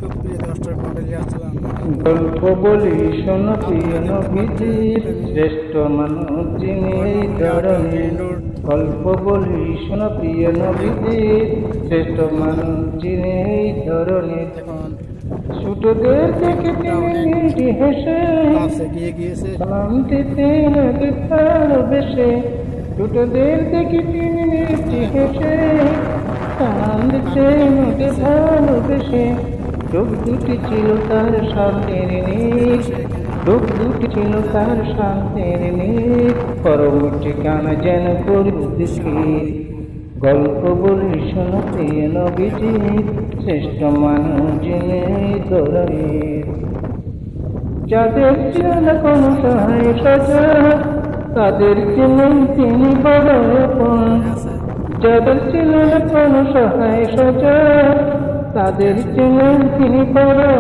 সুপ্রিয় দর্শক মণ্ডলী, আসসালামু আলাইকুম। গল্প বলি শোনো প্রিয় নবীজির শ্রেষ্ঠ মানুষ যিনি এই ধরনের। গল্প বলি শোনো প্রিয় নবীজির শ্রেষ্ঠ মানুষ যিনি এই ধরনের। ছোটদের দেখে তিনি হেসে সালাম দিতে লাগে ভালোবেসে। ছোটদের দেখে তিনি হেসে সালাম দিতে লাগে ভালোবেসে। চোখ দুটি ছিল তার শান্তির নীড়, চোখ দুটি ছিল তার শান্তির নীড়, পরম ঠিকানা যেন পরিদিকে। গল্প বলি শোনো প্রিয় নবীজির শ্রেষ্ঠ মানুষ যিনি ধরনের। যাদের ছিল না কোনো সহায় সাজা, তাদের ছিলেন তিনি বড় আপন। যাদের ছিল না কোনো সহায় সাজা, তাদের ছিলেন তিনি বড়